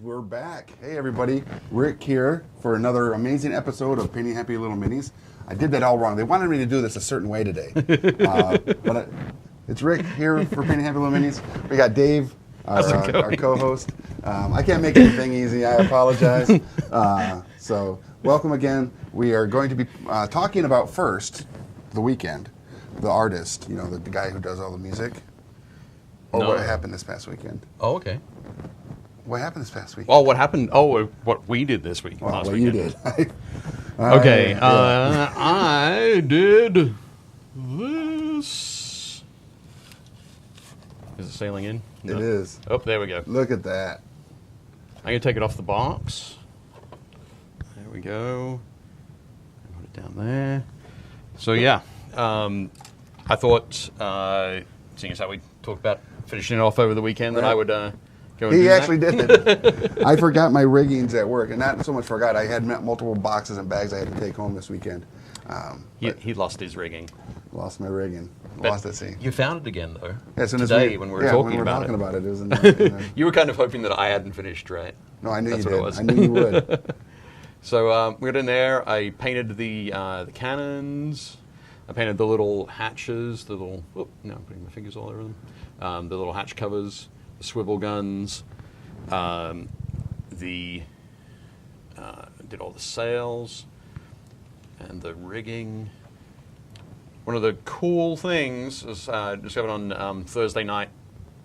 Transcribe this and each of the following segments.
we're back. Hey everybody, Rick here for another amazing episode of Painting Happy Lil Minis. I did that all wrong. They wanted me to do this a certain way today. It's Rick here for Painting Happy Lil Minis. We got Dave, our co-host. I can't make anything easy, I apologize. So welcome again. We are going to be talking about first, The Weeknd, the artist, you know, the guy who does all the music. What happened this past weekend. Oh, okay. What happened this past week? Oh, what happened? Oh, what we did this week. Well, last what weekend. you did. Okay, I did this. Is it sailing in? No. It is. Oh, there we go. Look at that. I'm going to take it off the box. There we go. Put it down there. So, yeah. I thought, seeing as how we talked about finishing it off over the weekend, that I would go and He do actually that. did it. I forgot my riggings at work, and not so much forgot. I had multiple boxes and bags I had to take home this weekend. He lost his rigging. Lost my rigging. But lost at sea. You found it again, though. Yeah, as soon today as when we were talking about it was in the, You were kind of hoping that I hadn't finished, right? No, I knew That's you what did. it was. I knew you would. So we got in there. I painted the cannons. I painted the little hatches, the little. Oh, no, I'm putting my fingers all over them. The little hatch covers, the swivel guns. Did all the sails and the rigging. One of the cool things was discovered on Thursday night.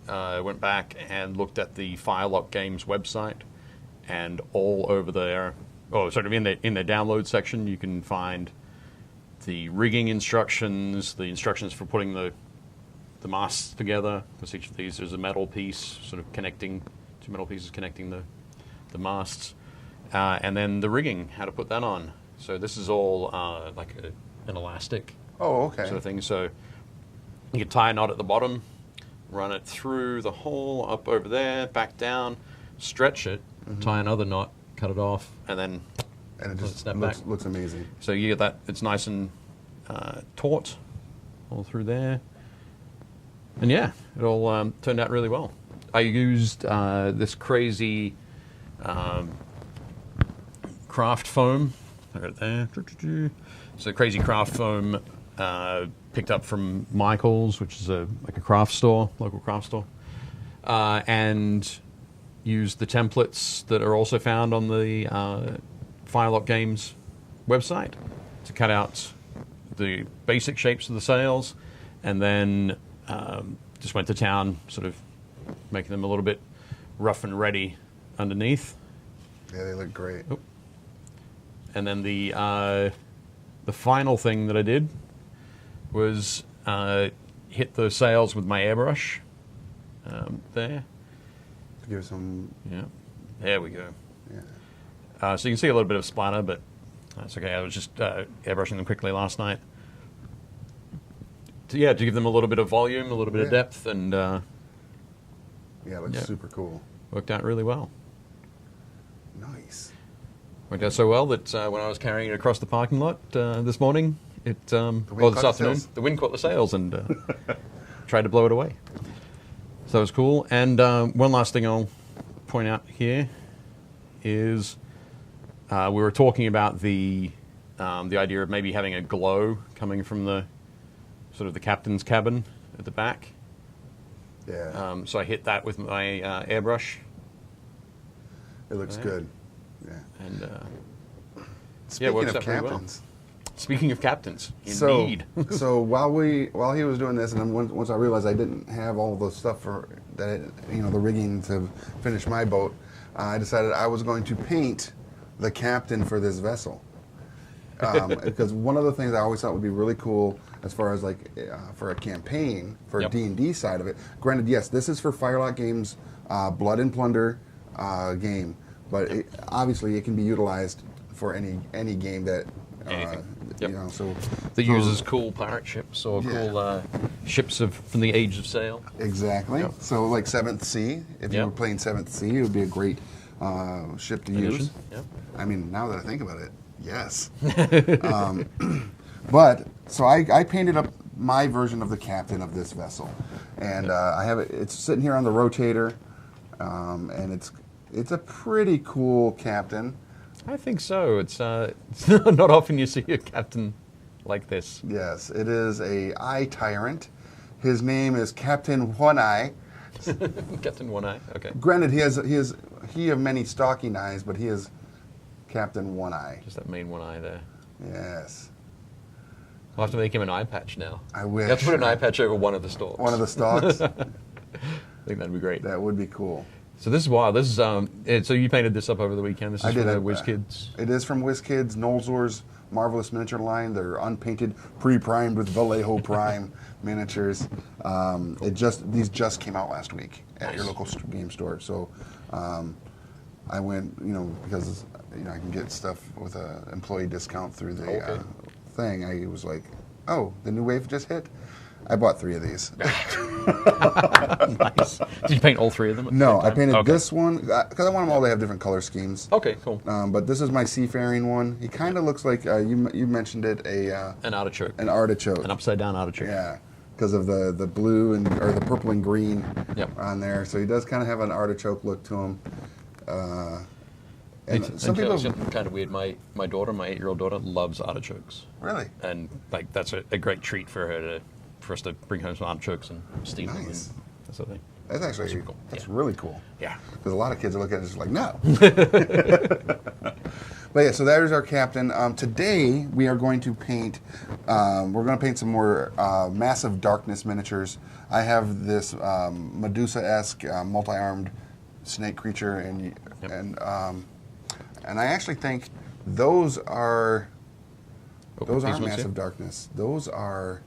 I went back and looked at the Firelock Games website, and all over there, sort of in the download section, you can find the rigging instructions, the instructions for putting the masts together. Because each of these, there's a metal piece, sort of connecting, two metal pieces connecting the masts, and then the rigging, how to put that on. So this is all like an elastic. Oh, okay. Sort of thing. So you can tie a knot at the bottom, run it through the hole, up over there, back down, stretch it, tie another knot, cut it off, and then And it just snap looks amazing. So you get that, it's nice and taut all through there. And yeah, it all turned out really well. I used this crazy craft foam. Right there. So crazy craft foam picked up from Michael's, which is like a craft store, local craft store, and used the templates that are also found on the Firelock Games website to cut out the basic shapes of the sails, and then just went to town, sort of making them a little bit rough and ready underneath. Yeah, they look great. Oh. And then the final thing that I did was hit the sails with my airbrush there. Give some. Yeah, there we go. Yeah. So you can see a little bit of splatter, but that's okay. I was just airbrushing them quickly last night. To give them a little bit of volume, a little bit of depth, and Yeah, it looks super cool. worked out really well. Nice. Worked out so well that when I was carrying it across the parking lot this morning, this afternoon, the wind caught the sails and tried to blow it away. So that was cool. And one last thing I'll point out here is we were talking about the idea of maybe having a glow coming from the sort of the captain's cabin at the back. Yeah. So I hit that with my airbrush. It looks good. Yeah. And Speaking works of out very well. captains. Speaking of captains, indeed. So while he was doing this, and then once I realized I didn't have all the stuff for that, the rigging to finish my boat, I decided I was going to paint the captain for this vessel. Because one of the things I always thought would be really cool, as far as like for a campaign for a D&D side of it. Granted, yes, this is for Firelock Games, Blood and Plunder game, but obviously it can be utilized for any game that. That uses cool pirate ships or cool ships from the age of sail. Exactly. Yep. So like 7th Sea, if you were playing 7th Sea, it would be a great ship to use. Yep. I mean, now that I think about it, yes. But so I painted up my version of the captain of this vessel, and I have it. It's sitting here on the rotator, and It's a pretty cool captain. I think so. It's not often you see a captain like this. Yes, it is a eye tyrant. His name is Captain One Eye. Captain One Eye. Okay. Granted, he has many stalking eyes, but he is Captain One Eye. Just that main one eye there. Yes. We'll have to make him an eye patch now. I wish. You have to put an eye patch over one of the stalks. One of the stalks. I think that'd be great. That would be cool. So this is wild. This is so you painted this up over the weekend. This is from the WizKids. It is from WizKids, Nolzor's Marvelous Miniature line. They're unpainted, pre-primed with Vallejo Prime miniatures. These just came out last week at your local game store. So I went, because I can get stuff with an employee discount through the thing. I was like, oh, the new wave just hit. I bought 3 of these. Nice. Did you paint all 3 of them? No, I painted this one because I want them all to have different color schemes. Okay, cool. But this is my seafaring one. He kind of looks like you mentioned it, an artichoke. An artichoke. An upside down artichoke. Yeah, because of the blue or the purple and green on there. So he does kind of have an artichoke look to him. And some people kind of weird. My daughter, my 8-year-old daughter, loves artichokes. Really? And like that's a great treat for her for us to bring home some artichokes and steam them and that sort of thing. That's actually super cool. That's really cool. Yeah. Because a lot of kids are looking at it just like, no. But yeah, so that is our captain. Today we are going to paint. We're going to paint some more massive darkness miniatures. I have this Medusa-esque multi-armed snake creature, and I actually think those are massive darkness. Those are.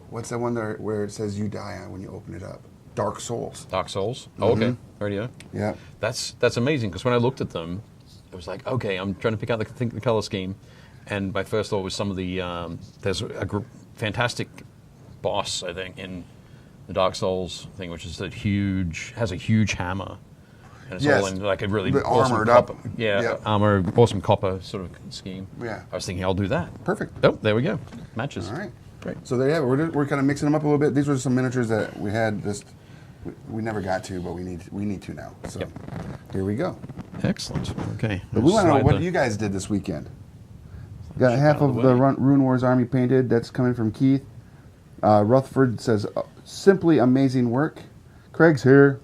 What's that one there where it says you die on when you open it up? Dark Souls. Dark Souls. Oh, okay. Radio. Yeah. That's amazing because when I looked at them, it was like, okay, I'm trying to pick out the color scheme, and my first thought was some of the there's a fantastic boss, I think, in the Dark Souls thing, which is has a huge hammer. And it's all in like a really awesome armored copper, up. armor, awesome copper sort of scheme. Yeah. I was thinking I'll do that. Perfect. Oh, there we go. Matches. All right. Great. So there you have it. We're kind of mixing them up a little bit. These were some miniatures that we had we never got to, but we need to now. So here we go. Excellent. Okay. But we want to know what you guys did this weekend. Got half of the Rune Wars army painted. That's coming from Keith. Rutherford says, simply amazing work. Craig's here.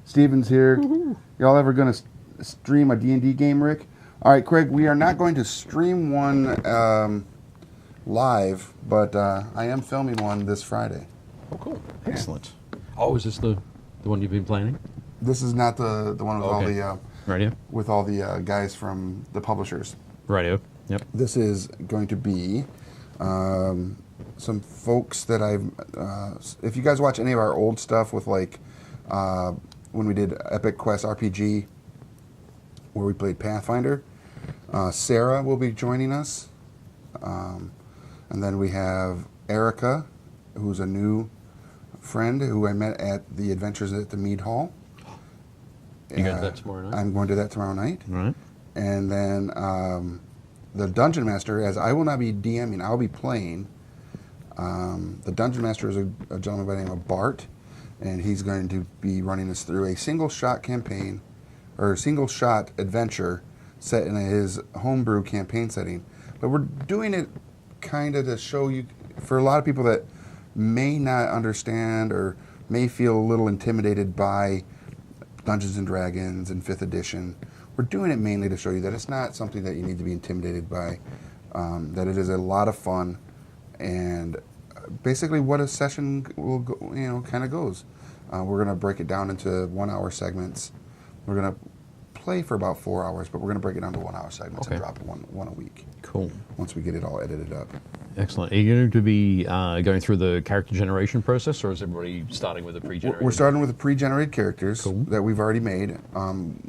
Steven's here. Woo-hoo. Y'all ever going to stream a D&D game, Rick? All right, Craig, we are not going to stream one live, but I am filming one this Friday. Oh, cool. Excellent. Oh, is this the one you've been planning? This is not the one with all the radio with all the guys from the publishers. Radio. Yep. This is going to be some folks that I've. If you guys watch any of our old stuff with like when we did Epic Quest RPG, where we played Pathfinder, Sarah will be joining us, and then we have Erica, who's a new friend who I met at the Adventures at the Mead Hall. You going to that tomorrow night? I'm going to that tomorrow night. All right. And then the Dungeon Master, as I will not be DMing, I'll be playing. The Dungeon Master is a gentleman by the name of Bart, and he's going to be running us through a single-shot campaign, or a single-shot adventure set in his homebrew campaign setting. But we're doing it kind of to show you, for a lot of people that may not understand or may feel a little intimidated by Dungeons & Dragons and 5th edition, we're doing it mainly to show you that it's not something that you need to be intimidated by, that it is a lot of fun, and basically what a session will go, kind of goes. We're going to break it down into 1-hour segments. We're going to play for about 4 hours, but we're going to break it down to 1-hour segments and drop one a week. Cool. Once we get it all edited up. Excellent. Are you going to be going through the character generation process, or is everybody starting with a pre-generated? We're starting with the pre-generated characters that we've already made.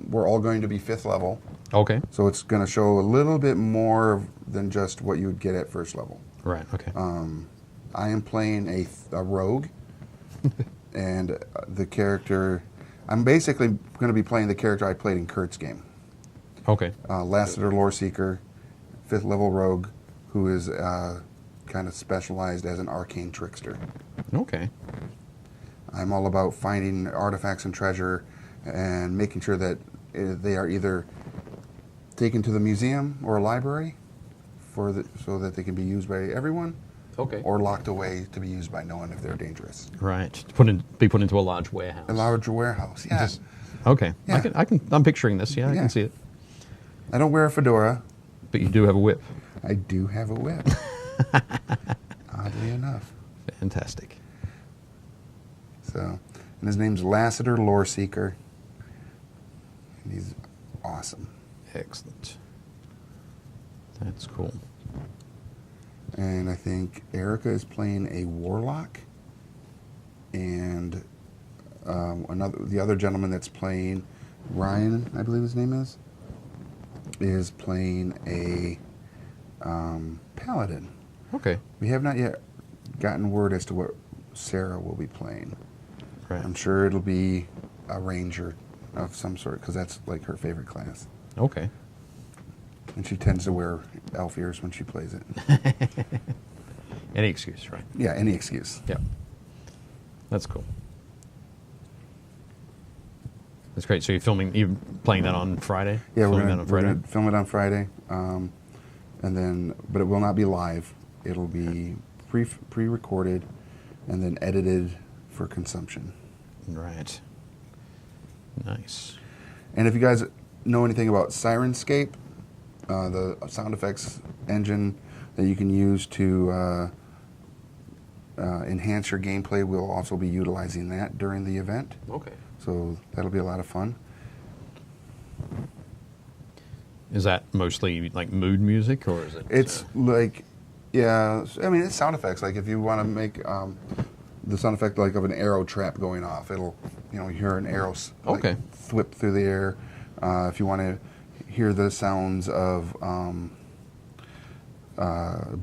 We're all going to be 5th level. Okay. So it's going to show a little bit more than just what you would get at 1st level. Right, okay. I am playing a rogue, and the character... I'm basically going to be playing the character I played in Kurt's game. Okay. Lassiter Lore Seeker, 5th level rogue, who is kind of specialized as an arcane trickster. Okay. I'm all about finding artifacts and treasure and making sure that they are either taken to the museum or a library so that they can be used by everyone, Okay. or locked away to be used by no one if they're dangerous. Right. Be put into a large warehouse. A large warehouse, yeah. Okay. Yeah. I'm picturing this. Yeah, I Yeah. can see it. I don't wear a fedora. But you do have a whip. I do have a whip. Oddly enough. Fantastic. So, and his name's Lassiter Loreseeker. And he's awesome. Excellent. That's cool. And I think Erica is playing a warlock, and the other gentleman that's playing, Ryan, I believe his name is playing a paladin. Okay. We have not yet gotten word as to what Sarah will be playing. Right. I'm sure it'll be a ranger of some sort, because that's like her favorite class. Okay. And she tends to wear elf ears when she plays it. Any excuse, right? Yeah, any excuse. Yeah. That's cool. That's great. So you're playing that on Friday? Yeah, we're Filming that on Friday? going to film it on Friday, but it will not be live. It'll be pre-recorded and then edited for consumption. Right. Nice. And if you guys know anything about Sirenscape, the sound effects engine that you can use to enhance your gameplay, we'll also be utilizing that during the event. Okay. So that'll be a lot of fun. Is that mostly like mood music, or is it? It's like, yeah, I mean, it's sound effects. Like if you want to make the sound effect like of an arrow trap going off, it'll, you hear an arrow Okay. whip through the air. If you want to hear the sounds of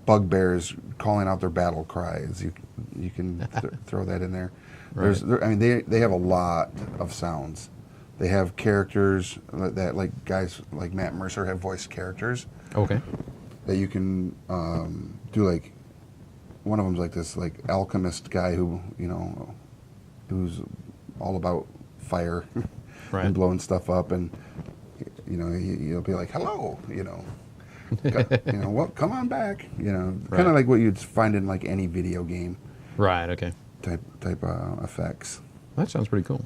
bugbears calling out their battle cries, you can throw that in there. Right. They have a lot of sounds. They have characters that like guys like Matt Mercer have voiced characters. Okay. That you can do, like one of them's like this like alchemist guy who's all about fire Right. and blowing stuff up, and he'll be like, hello, well, come on back, kind Right. of like what you'd find in like any video game Right. Okay. type effects. That sounds pretty cool.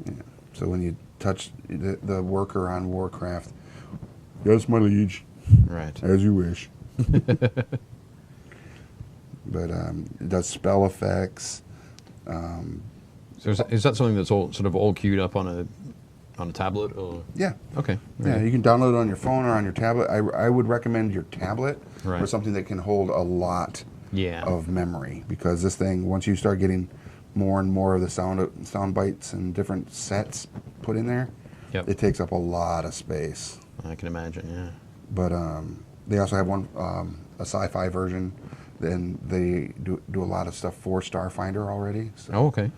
Yeah. So when you touch the worker on Warcraft, yes, my liege, Right. as you wish. But it does spell effects. So is that something that's all queued up on a tablet, or? Yeah. Okay. Yeah, you can download it on your phone or on your tablet. I would recommend your tablet Right. or something that can hold a lot Yeah. of memory, because this thing, once you start getting more and more of the sound bites and different sets put in there, Yep. it takes up a lot of space. I can imagine. Yeah. But they also have one a sci-fi version. Then they do a lot of stuff for Starfinder already. So, Oh, okay.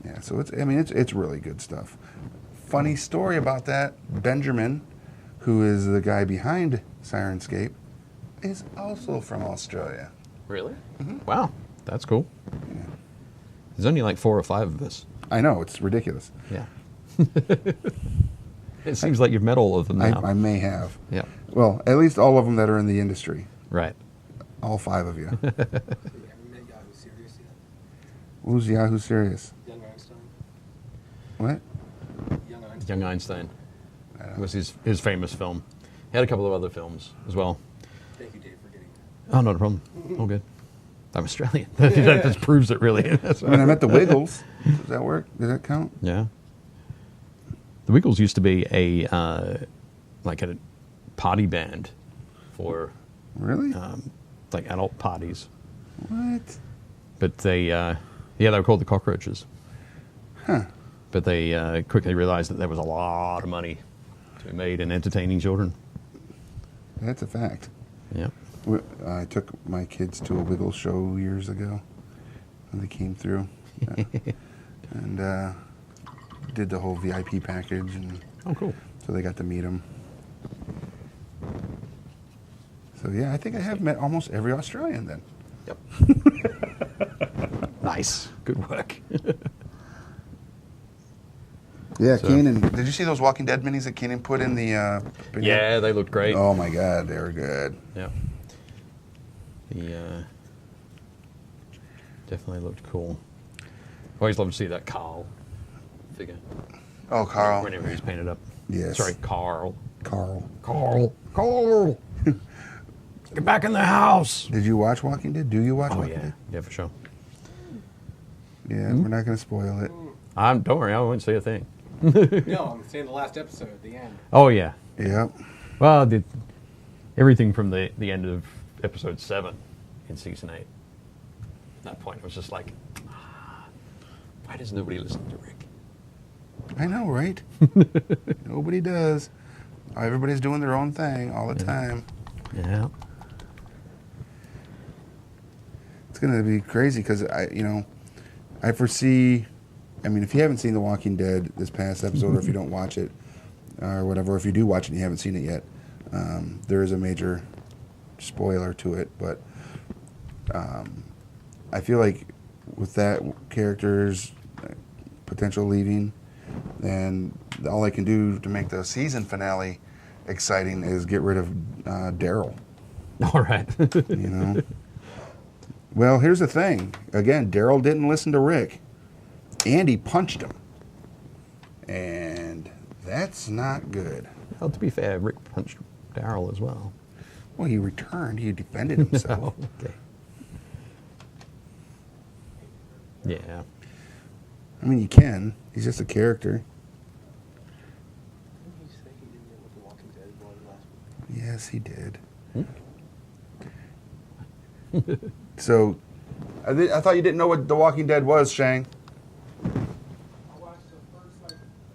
yeah, so it's really good stuff. Funny story about that: Benjamin, who is the guy behind Sirenscape, is also from Australia. Really? Wow. That's cool. Yeah. There's only like 4 or 5 of us. I know, it's ridiculous. Yeah. It seems like you've met all of them now. I may have. Yeah. Well, at least all of them that are in the industry. Right. All 5 of you. Have you met Yahoo Serious yet? Who's Yahoo Serious? Young Einstein? What? Young Einstein? Young Einstein I don't know. was his famous film. He had a couple of other films as well. Thank you, Dave, for getting that. Oh, not a problem. All good. I'm Australian. That just proves it, really. When I met the Wiggles, does that work? Does that count? Yeah. The Wiggles used to be a party band for Really? like adult parties, What? but they were called the Cockroaches. Huh. But they quickly realized that there was a lot of money to be made in entertaining children. That's a fact. Yeah. I took my kids to a Wiggles show years ago when they came through. And did the whole VIP package, and Oh, cool. so they got to meet him. So yeah, I think I have met almost every Australian then. Yep. Nice. Good work. Yeah, So- Keenan. Did you see those Walking Dead minis that Keenan put in the? Yeah, they looked great. Oh my God, they were good. Yeah. The definitely looked cool. Always love to see that Carl figure. Oh, Carl. Whenever he's painted up. Yes. Sorry, Carl. Carl. Carl. Get back in the house. Did you watch Walking Dead? Do you watch Oh Walking yeah, Dead? yeah for sure. Yeah, we're not going to spoil it. Don't worry, I won't say a thing. No, I'm saying the last episode at the end. Oh yeah. Yep. Well, everything from the end of episode 7 in season 8. At that point, it was just like, why does nobody listen to Rick? I know, right? Nobody does. Everybody's doing their own thing all the time. Yeah. It's going to be crazy because I foresee. I mean, if you haven't seen The Walking Dead this past episode, or if you don't watch it, or whatever, or if you do watch it and you haven't seen it yet, there is a major spoiler to it. But I feel like with that character's potential leaving, then all I can do to make the season finale exciting is get rid of Daryl. All right. You know. Well, here's the thing. Again, Daryl didn't listen to Rick. Andy punched him. And that's not good. Well, to be fair, Rick punched Daryl as well. Well, he returned. He defended himself. Okay. Yeah. I mean, you can. He's just a character. Didn't he say he didn't know what The Walking Dead was last week? Yes, he did. So, I thought you didn't know what The Walking Dead was, Shang. I watched the first, I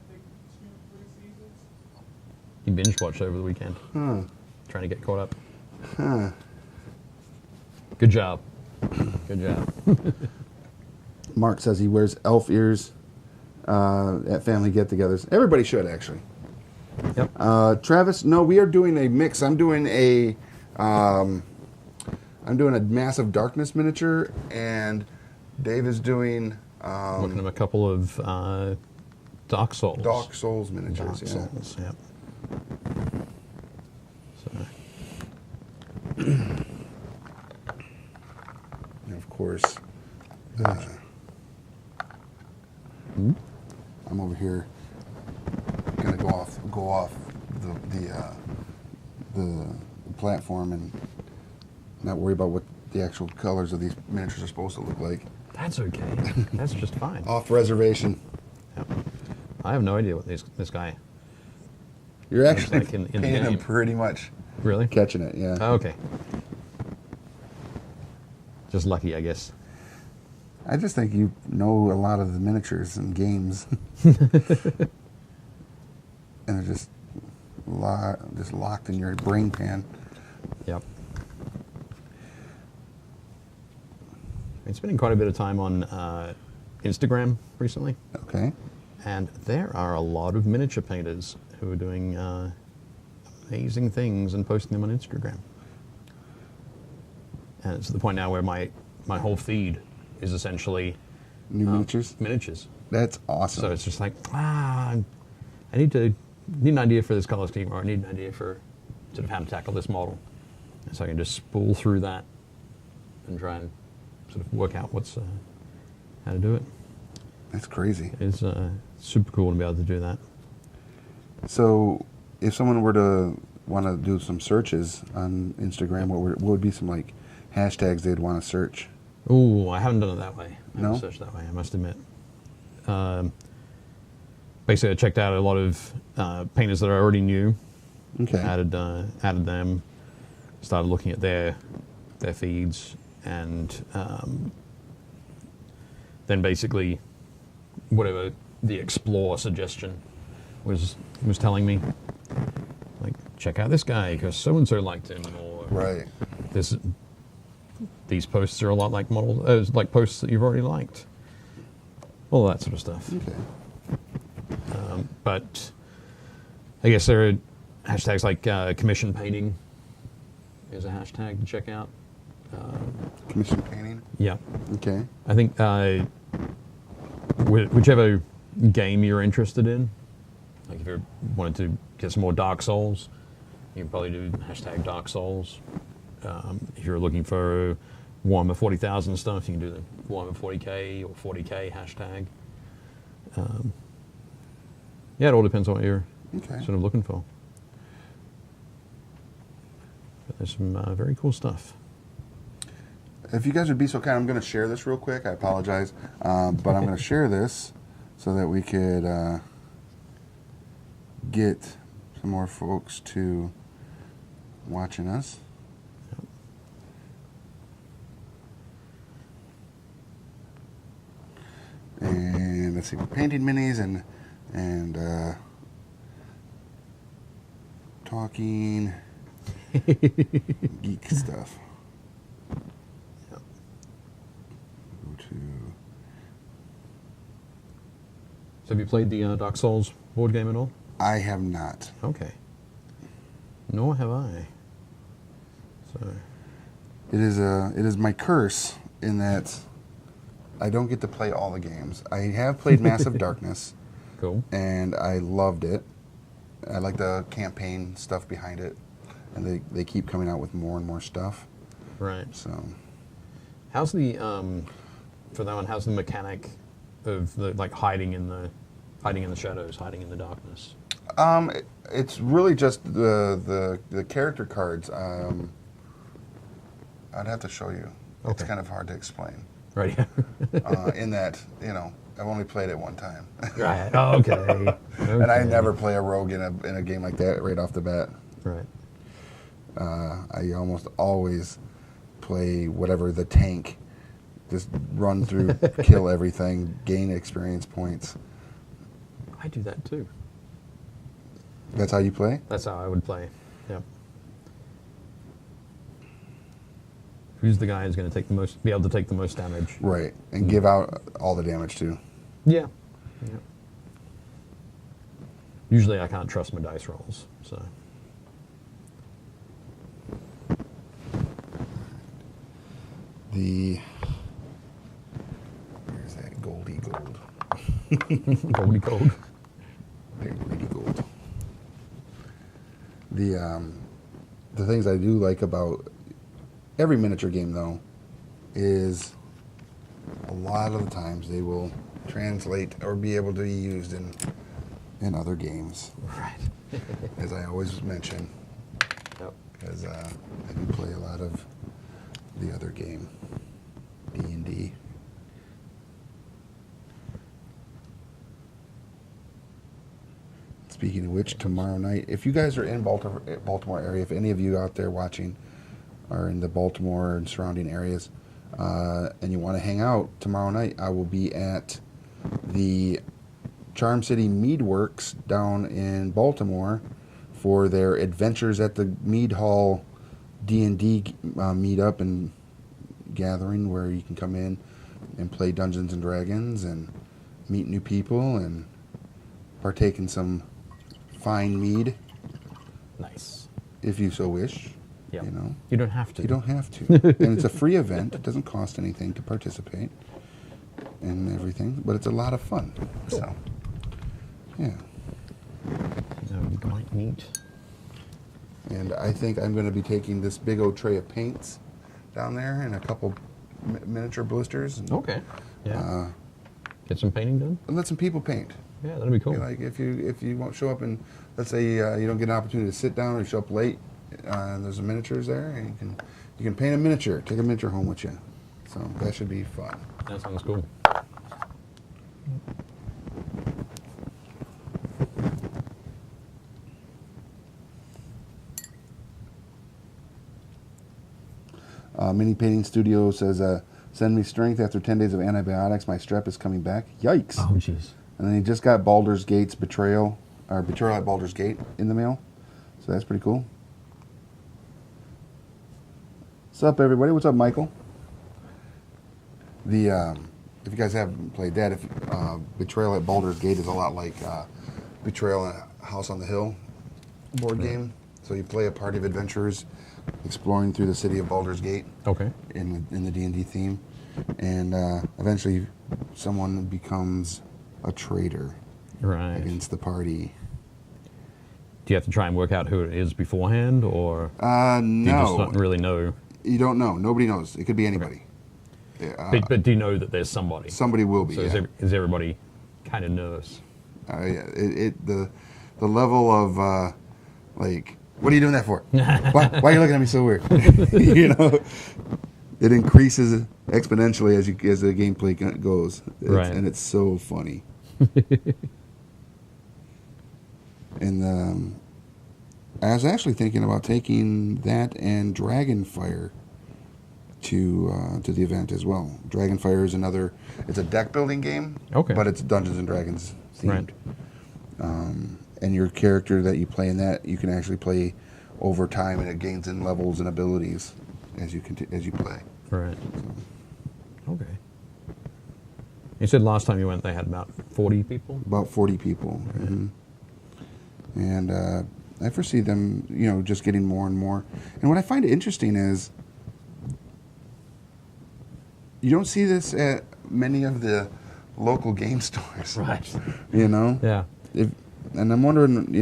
think, 2-3 seasons. He binge watched over the weekend. Trying to get caught up. Huh. Good job. Good job. Mark says he wears elf ears at family get-togethers. Everybody should, actually. Yep. Travis, no, we are doing a mix. I'm doing a Massive Darkness miniature, and Dave is doing Looking at a couple of Dark Souls. Dark Souls miniatures. Dark Yeah. Souls, yep. So, And of course, I'm over here gonna go off the platform and not worry about what the actual colors of these miniatures are supposed to look like. that's okay. That's just fine. Off reservation. Yep. I have no idea what this guy. You're actually like in the painting them game. pretty much Really? catching it. Yeah. Oh, okay. Just lucky, I guess. I just think you know a lot of the miniatures and games, and they're just locked in your brain pan. Yep. Been spending quite a bit of time on Instagram recently, Okay. and there are a lot of miniature painters who are doing amazing things and posting them on Instagram. And it's to the point now where my whole feed is essentially New miniatures. miniatures. That's awesome. So it's just like, I need an idea for this color scheme, or I need an idea for sort of how to tackle this model. And so I can just spool through that and try and sort of work out how to do it. That's crazy. It's super cool to be able to do that. So, if someone were to want to do some searches on Instagram, what would be some like hashtags they'd want to search? Oh, I haven't done it that way. I No? haven't searched that way, I must admit. Basically, I checked out a lot of painters that I already knew. Okay. Added them. Started looking at their feeds, and then basically whatever the explore suggestion was telling me, like, check out this guy because so and so liked him, or Right. these posts are a lot like models, like posts that you've already liked. All that sort of stuff. Okay. But I guess there are hashtags like commission painting is a hashtag to check out. Commission painting. Yeah. Okay. I think whichever game you're interested in. Like if you wanted to get some more Dark Souls, you can probably do hashtag Dark Souls. If you're looking for Warhammer 40,000 stuff, you can do the Warhammer 40k or 40k hashtag. Yeah, it all depends on what you're sort of looking for. But there's some very cool stuff. If you guys would be so kind, I'm going to share this real quick. I apologize, but I'm going to share this so that we could get some more folks to watching us. And let's see, we're painting minis and talking geek stuff. Yep. Go to. So have you played the Dark Souls board game at all? I have not. Okay. Nor have I. So. It is my curse in that I don't get to play all the games. I have played Massive Darkness. Cool. And I loved it. I like the campaign stuff behind it. And they keep coming out with more and more stuff. Right. So how's the for that one, how's the mechanic of the like hiding in the shadows, hiding in the darkness? It's really just the character cards. I'd have to show you. Okay. It's kind of hard to explain. Right. In that, I've only played it one time. Right. Oh, okay. And I never play a rogue in a game like that right off the bat. Right. I almost always play whatever the tank. Just run through, kill everything, gain experience points. I do that too. That's how you play? That's how I would play. Yep. Who's the guy who's going to take be able to take the most damage? Right, and give out all the damage too. Yeah. Yep. Usually I can't trust my dice rolls, so. Where's that Goldie Gold? Goldie gold. There, Goldie Gold. The things I do like about every miniature game, though, is a lot of the times they will translate or be able to be used in other games. Right. As I always mention, Yep. because I do play a lot of the other game, D&D. Speaking of which, tomorrow night, if you guys are in Baltimore area, if any of you out there watching are in the Baltimore and surrounding areas, and you want to hang out tomorrow night, I will be at the Charm City Mead Works down in Baltimore for their Adventures at the Mead Hall D&D meetup and gathering, where you can come in and play Dungeons and Dragons and meet new people and partake in some fine mead. Nice. If you so wish. Yep. You know. You don't have to. You don't have to. And it's a free event. It doesn't cost anything to participate and everything, but it's a lot of fun. Cool. So, yeah. You might meet. And I think I'm going to be taking this big old tray of paints down there and a couple miniature blisters. And, Okay. Yeah. Get some painting done. and let some people paint. Yeah, that'd be cool. Like if you won't show up and let's say you don't get an opportunity to sit down or you show up late, there's some miniatures there and you can paint a miniature. Take a miniature home with you. So that should be fun. That sounds cool. Mini Painting Studio says, send me strength after 10 days of antibiotics. My strep is coming back. Yikes. Oh, jeez. And then he just got Baldur's Gate's Betrayal at Baldur's Gate in the mail. So that's pretty cool. What's up, everybody? What's up, Michael? If you guys haven't played that, Betrayal at Baldur's Gate is a lot like Betrayal at House on the Hill board game. So you play a party of adventurers exploring through the city of Baldur's Gate. Okay. In the D&D theme, and eventually someone becomes a traitor Right. against the party. Do you have to try and work out who it is beforehand, or No. do you just not really know? You don't know. Nobody knows. It could be anybody. But do you know that there's somebody? Somebody will be. So Yeah. is everybody kind of nervous? Yeah. The level of like, what are you doing that for? Why are you looking at me so weird? You know, it increases exponentially as the gameplay goes. Right. And it's so funny. And I was actually thinking about taking that and Dragonfire to the event as well. Dragonfire is another. It's a deck building game. Okay. But it's Dungeons and Dragons themed. Right. And your character that you play in that, you can actually play over time, and it gains in levels and abilities as you play. Right. Okay. You said last time you went, they had about 40 people. About 40 people. Right. Mm-hmm. And I foresee them, just getting more and more. And what I find interesting is you don't see this at many of the local game stores. Right. Yeah. And I'm wondering,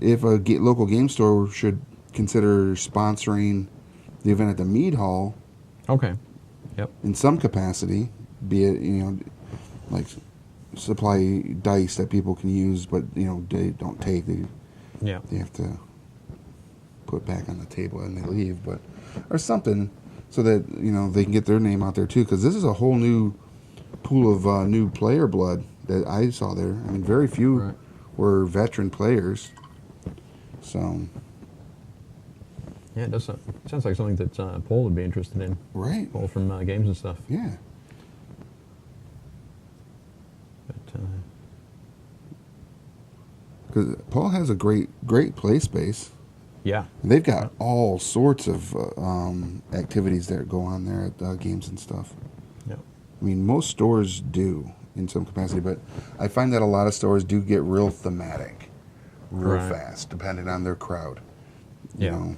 if a local game store should consider sponsoring the event at the Mead Hall. Okay. Yep. In some capacity, be it, like supply dice that people can use, but, they don't take. Yeah. They have to put back on the table and they leave, or something, so that they can get their name out there too. Because this is a whole new pool of new player blood that I saw there. I mean, very few were veteran players. So. Yeah, it sounds like something that Paul would be interested in. Right. Paul from games and stuff. Yeah. But Because Paul has a great play space. yeah. And they've got all sorts of activities that go on there at games and stuff. Yeah. I mean, most stores do in some capacity, but I find that a lot of stores do get real thematic real fast, depending on their crowd. You know,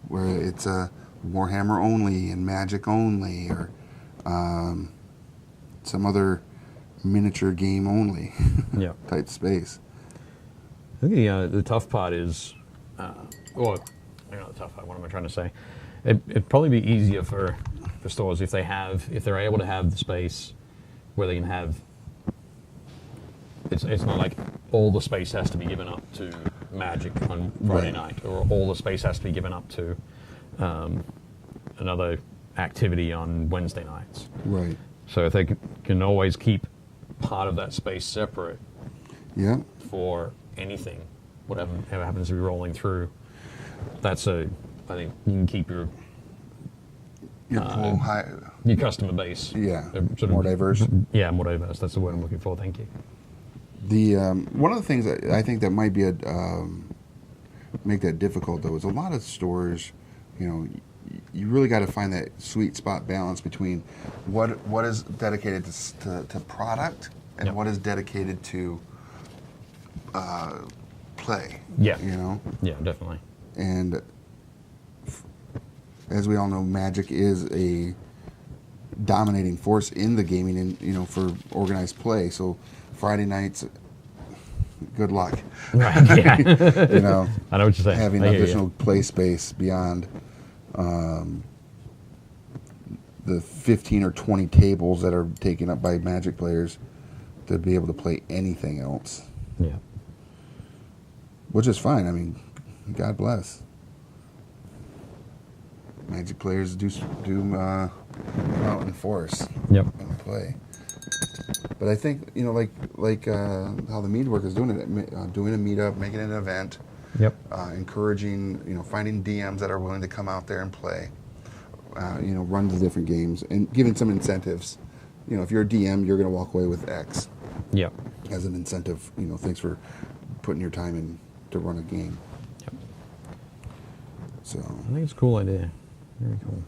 where it's a Warhammer only and Magic only, or some other miniature game only type space. I think the tough part is, not the tough part. What am I trying to say? It'd probably be easier for stores if they're able to have the space where they can have. It's not like all the space has to be given up to Magic on Friday night, or all the space has to be given up to another activity on Wednesday nights. Right. So if they can always keep part of that space separate for anything, whatever happens to be rolling through, I think you can keep your pool high, your customer base more diverse. Yeah, more diverse. That's the word I'm looking for. Thank you. The one of the things that I think that might be make that difficult, though, is a lot of stores, you really got to find that sweet spot balance between what is dedicated to product and what is dedicated to play. Yeah. Yeah, definitely. And as we all know, Magic is a dominating force in the gaming and for organized play. So Friday nights, good luck. Right. Yeah. I know what you're saying. Having additional play space beyond the 15 or 20 tables that are taken up by Magic players to be able to play anything else. Yeah. Which is fine. I mean, God bless. Magic players do come out in force and play. But I think, like how the Mead work is doing it, doing a meetup, making it an event, encouraging, finding DMs that are willing to come out there and play, run the different games, and giving some incentives. If you're a DM, you're going to walk away with X. Yep. As an incentive, thanks for putting your time in to run a game. Yep. So I think it's a cool idea. Very cool.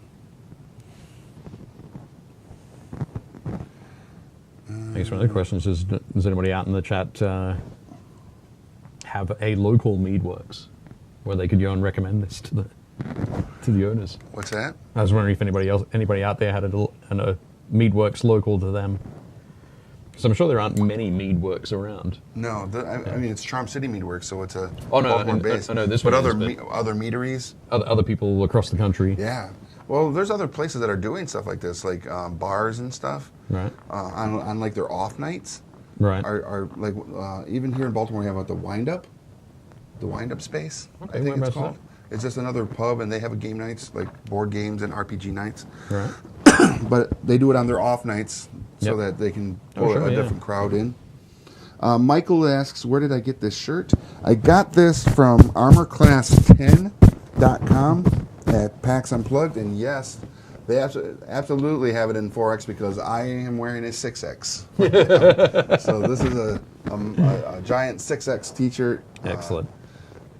I guess one of the questions is, does anybody out in the chat have a local Meadworks where they could go and recommend this to the owners? What's that? I was wondering if anybody out there had a Meadworks local to them Because I'm sure there aren't many mead works around. No, I mean it's Charm City Meadworks, so it's a Oh, no, Baltimore base. I know this but one other is, but- other meaderies. Other people across the country. Yeah. Well, there's other places that are doing stuff like this, like bars and stuff. Right. On like their off nights. Right. Are like even here in Baltimore, we have the Wind Up space. Okay, I think it's whereabouts called. is It's just another pub, and they have a game nights, like board games and RPG nights. Right. But they do it on their off nights so Yep. that they can Oh, pull sure, a yeah. different crowd in. Michael asks, where did I get this shirt? I got this from armorclass10.com at PAX Unplugged, and yes, they absolutely have it in 4X because I am wearing a 6X. So this is a giant 6X t-shirt. Excellent.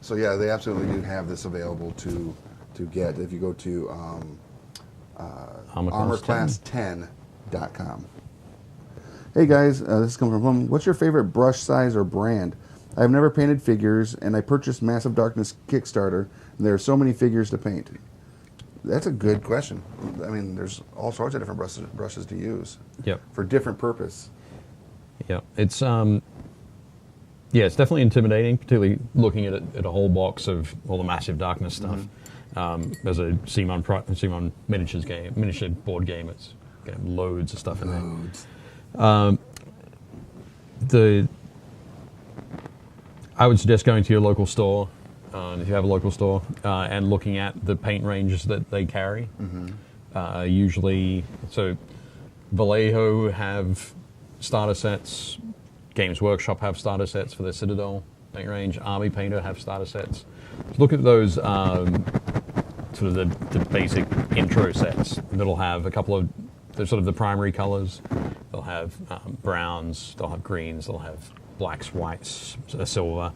So yeah, they absolutely do have this available to get if you go to armorclass10.com. Hey guys, this is coming from Plum. What's your favorite brush size or brand? I've never painted figures, and I purchased Massive Darkness Kickstarter, and there are so many figures to paint. That's a good question. I mean, there's all sorts of different brushes to use Yep. for different purpose. Yeah. It's it's definitely intimidating, particularly looking at a whole box of all the Massive Darkness stuff. There's a CMON miniature board game. It's got loads of stuff in there. I would suggest going to your local store, if you have a local store, and looking at the paint ranges that they carry. Usually, so Vallejo have starter sets, Games Workshop have starter sets for their Citadel paint range, Army Painter have starter sets. Look at those sort of the basic intro sets that'll have a couple of the primary colors. They'll have browns, they'll have greens, they'll have blacks, whites, silver.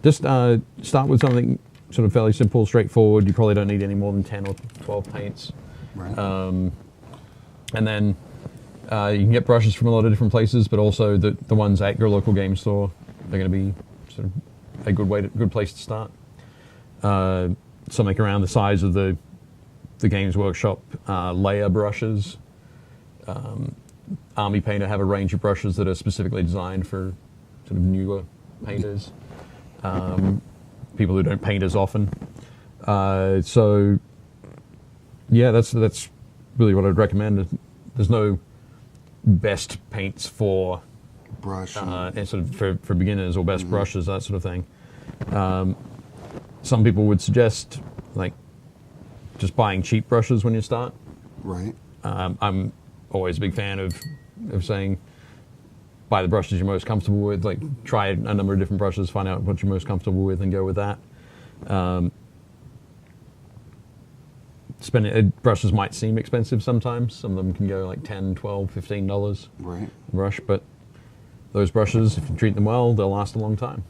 Just start with something sort of fairly simple, straightforward. You probably don't need any more than 10 or 12 paints. Right. And then you can get brushes from a lot of different places, but also the ones at your local game store, they're going to be sort of a good place to start. Something around the size of the Games Workshop layer brushes. Army Painter have a range of brushes that are specifically designed for sort of newer painters, people who don't paint as often. So, yeah, that's really what I'd recommend. There's no best paints for Brush. and sort of for beginners or best brushes, that sort of thing. Some people would suggest like just buying cheap brushes when you start. Right. I'm always a big fan of saying buy the brushes you're most comfortable with. Like try a number of different brushes, find out what you're most comfortable with, and go with that. Brushes might seem expensive sometimes. Some of them can go like $10, $12, $15 Right. a brush, but those brushes, if you treat them well, they'll last a long time.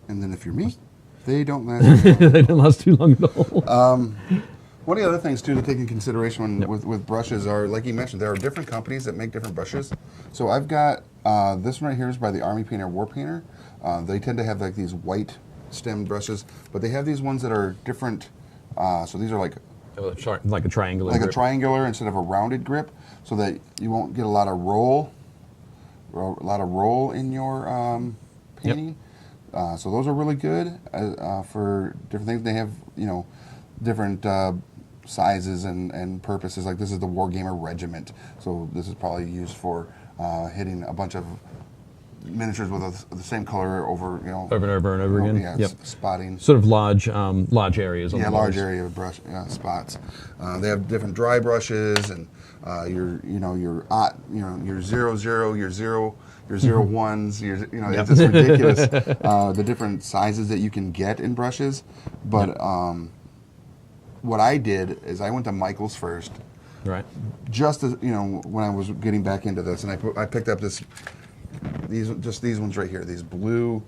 And then if you're me, they don't last very long. They don't last too long at all. One of the other things too to take into consideration with brushes are, like you mentioned, there are different companies that make different brushes. So I've got this one right here is by the Army Painter War Painter. They tend to have like these white stemmed brushes, but they have these ones that are different. So these are like Like a triangular. a grip. triangular instead of a rounded grip, so that you won't get a lot of roll in your painting. So those are really good for different things. They have different sizes and purposes. Like this is the Wargamer Regiment, so this is probably used for hitting a bunch of miniatures with the same color over over and over and over again. Yeah, Yep. spotting. Sort of large areas. On Yeah, the large walls. area of brush spots. They have different dry brushes and your 0, your 0 ones. It's just ridiculous the different sizes that you can get in brushes. But what I did is I went to Michael's first, Right. just as when I was getting back into this, and I picked up these ones right here, these blue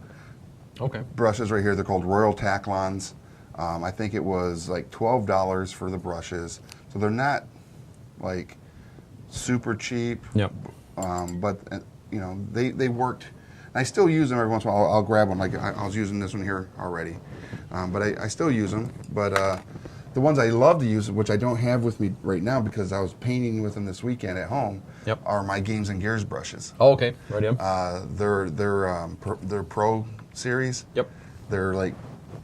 Okay. brushes right here. They're called Royal Taklons. I think it was like $12 for the brushes, so they're not like super cheap. Yep. But they worked. I still use them every once in a while. I'll grab one. Like I was using this one here already, but I still use them. But the ones I love to use, which I don't have with me right now because I was painting with them this weekend at home, Yep. are my Games and Gears brushes. Oh, okay. Right on. They're Pro series. Yep. They're like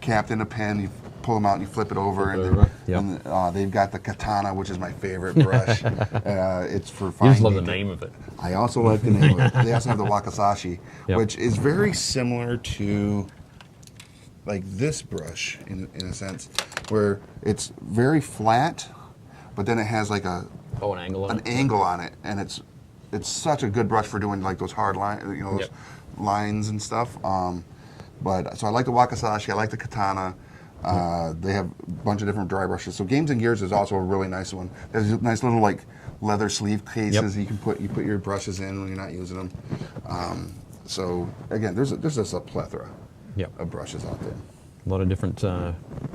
capped in a pen. You pull them out and you flip it over, Flip it and, over. and they've got the katana, which is my favorite brush. It's for You fine just love the detail. name of it. I also like the name of it. They also have the Wakizashi, Yep. which is very similar to like this brush in a sense, where it's very flat, but then it has like Oh, an angle on an it. angle on it, and it's such a good brush for doing like those hard lines, those Yep. lines and stuff. But so I like the Wakizashi, I like the katana. They have a bunch of different dry brushes. So Games and Gears is also a really nice one. There's nice little like leather sleeve cases you can put your brushes in when you're not using them. So again, there's just a plethora Yep. of brushes out there. A lot of different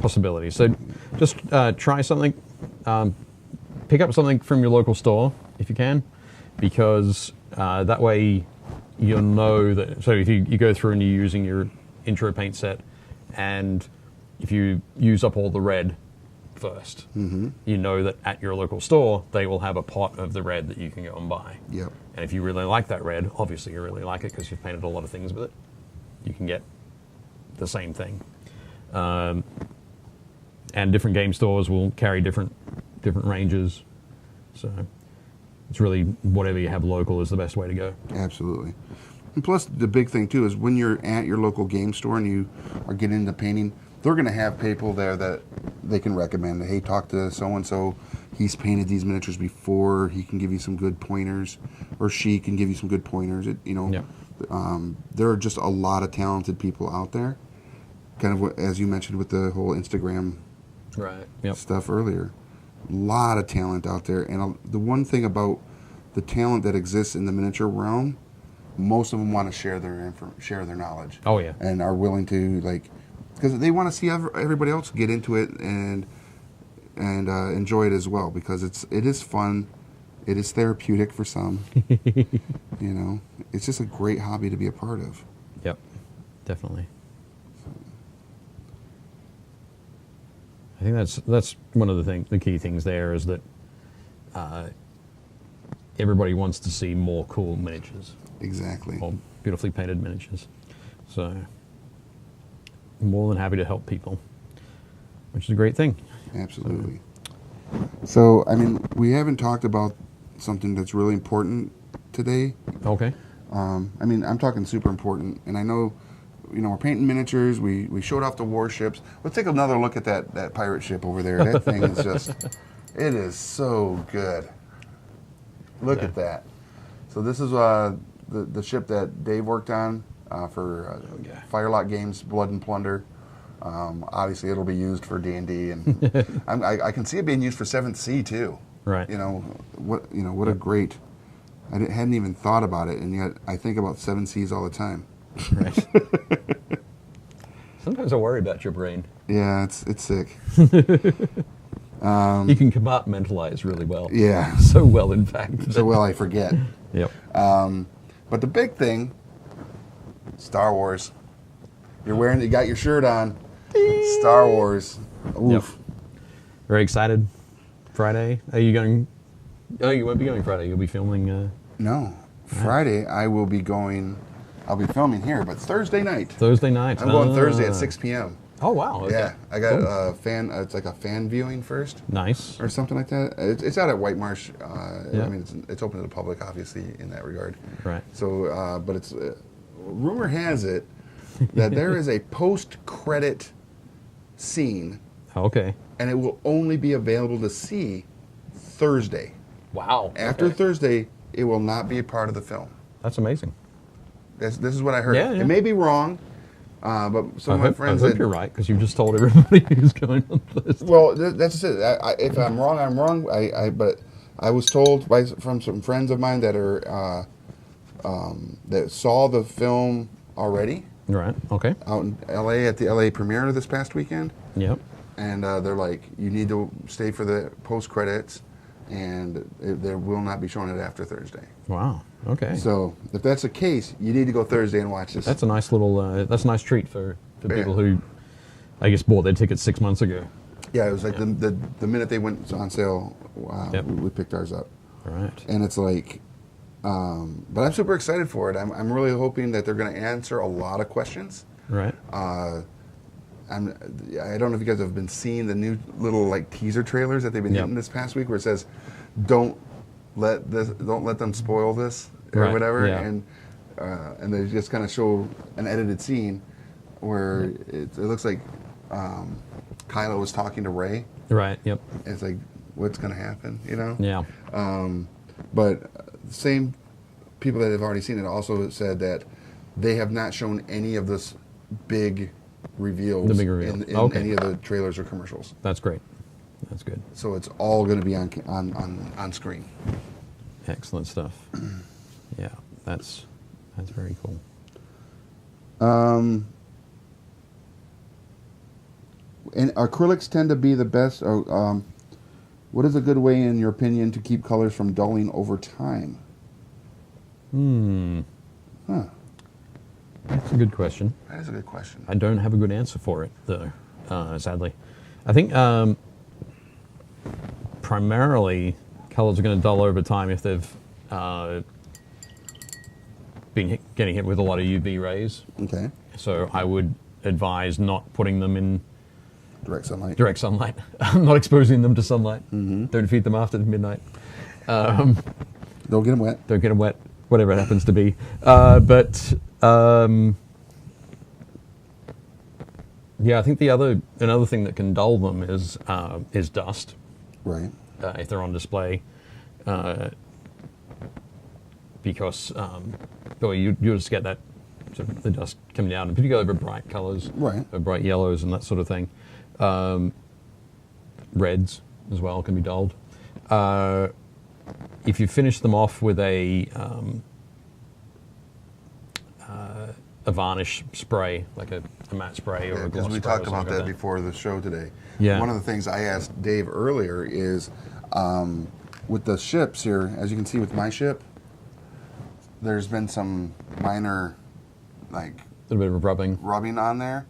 possibilities. So just try something. Pick up something from your local store if you can, because that way you'll know that. So if you go through and you're using your intro paint set, and if you use up all the red first, you know that at your local store they will have a pot of the red that you can go and buy. Yep. And if you really like that red, obviously you really like it because you've painted a lot of things with it, you can get the same thing. And different game stores will carry different ranges. So it's really whatever you have local is the best way to go. Absolutely. And plus, the big thing too is when you're at your local game store and you are getting into painting, they're going to have people there that they can recommend. Hey, talk to so and so. He's painted these miniatures before. He can give you some good pointers, or she can give you some good pointers. Yeah. There are just a lot of talented people out there. Kind of as you mentioned with the whole Instagram Right. Yep. stuff earlier. A lot of talent out there, and the one thing about the talent that exists in the miniature realm, most of them want to share their knowledge. Oh yeah. And are willing to because they want to see everybody else get into it and enjoy it as well, because it is fun, it is therapeutic for some. It's just a great hobby to be a part of. Yep. Definitely. I think that's one of the key things there is that everybody wants to see more cool miniatures, Exactly. or beautifully painted miniatures. So more than happy to help people, which is a great thing. Absolutely. So, I mean, we haven't talked about something that's really important today. Okay. I mean, I'm talking super important, and I know, we're painting miniatures. We showed off the warships. Let's take another look at that pirate ship over there. That thing is just, it is so good. Look at that. So this is the ship that Dave worked on for Firelock Games, Blood and Plunder. Obviously, it'll be used for D&D, and I can see it being used for 7th Sea too. Right. What a great. I hadn't even thought about it, and yet I think about 7 Seas all the time. Right. Sometimes I worry about your brain. Yeah, it's sick. You can compartmentalize really well. Yeah. So well, in fact. So well I forget. Yep. But the big thing, Star Wars. You got your shirt on. Star Wars. Oof. Yep. Very excited. Friday. Are you going? Oh, you won't be going Friday. You'll be filming. No. Friday I'll be filming here, but Thursday night. Thursday night. I'm going Thursday at 6 p.m. Oh wow. Okay. Yeah, I got Cool. a fan. It's like a fan viewing first, Nice. or something like that. It's out at White Marsh. Yeah. I mean, it's open to the public, obviously, in that regard. Right. So, but it's rumor has it that there is a post-credit scene, Okay. and it will only be available to see Thursday. Wow. After okay. Thursday, it will not be a part of the film. That's amazing. This is what I heard. Yeah, yeah. It may be wrong, but some of my friends I hope said, you're right, because you just told everybody who's going on Thursday. well, that's it. If I'm wrong, I'm wrong. But I was told from some friends of mine that are that saw the film already Right. Okay. out in L.A. at the L.A. premiere this past weekend, Yep. and they're like, you need to stay for the post credits, and they will not be showing it after Thursday. Wow. Okay. So if that's the case, you need to go Thursday and watch this. That's a nice little. That's a nice treat for Yeah. people who, I guess, bought their tickets 6 months ago. Yeah, it was like the minute they went on sale, Yep. we picked ours up. All right. And it's like, but I'm super excited for it. I'm really hoping that they're going to answer a lot of questions. Right. I don't know if you guys have been seeing the new little like teaser trailers that they've been Yep. hitting this past week, where it says, "Don't let them spoil this" or Right, whatever, yeah. and they just kind of show an edited scene where it looks like Kylo was talking to Rey. Right. Yep. It's like, what's going to happen, you know? Yeah. But same people that have already seen it also said that they have not shown any of this big reveals The big reveal. in Okay. any of the trailers or commercials. That's great. That's good. So it's all going to be on screen. Excellent stuff. Yeah. That's very cool. And acrylics tend to be the best. What is a good way, in your opinion, to keep colors from dulling over time? Huh. That's a good question. That is a good question. I don't have a good answer for it, though, sadly. I think primarily colors are going to dull over time if they've been getting hit with a lot of UV rays. Okay. So I would advise not putting them in Direct sunlight. direct sunlight, not exposing them to sunlight. Don't feed them after midnight. Don't get them wet. Don't get them wet, whatever it happens to be. But yeah, I think another thing that can dull them is dust Right. if they're on display, because well, you just get that sort of the dust coming down, and particularly over bright colours, Right. bright yellows and that sort of thing. Reds as well can be dulled. If you finish them off with a varnish spray, like a matte spray or a gloss Because we spray or talked about something like that before the show today. Yeah. One of the things I asked Dave earlier is, with the ships here, as you can see with my ship, there's been some minor, like, A little bit of rubbing on there,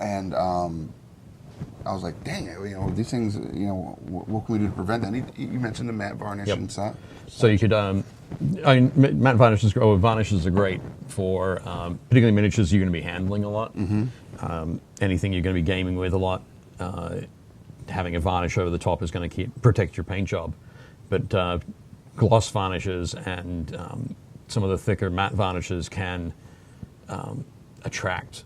and I was like, dang it, these things, what can we do to prevent that? And you mentioned the matte varnish Yep. and stuff. So you could, matte varnishes are great for particularly miniatures you're going to be handling a lot. Anything you're going to be gaming with a lot, having a varnish over the top is going to protect your paint job. But gloss varnishes and some of the thicker matte varnishes can attract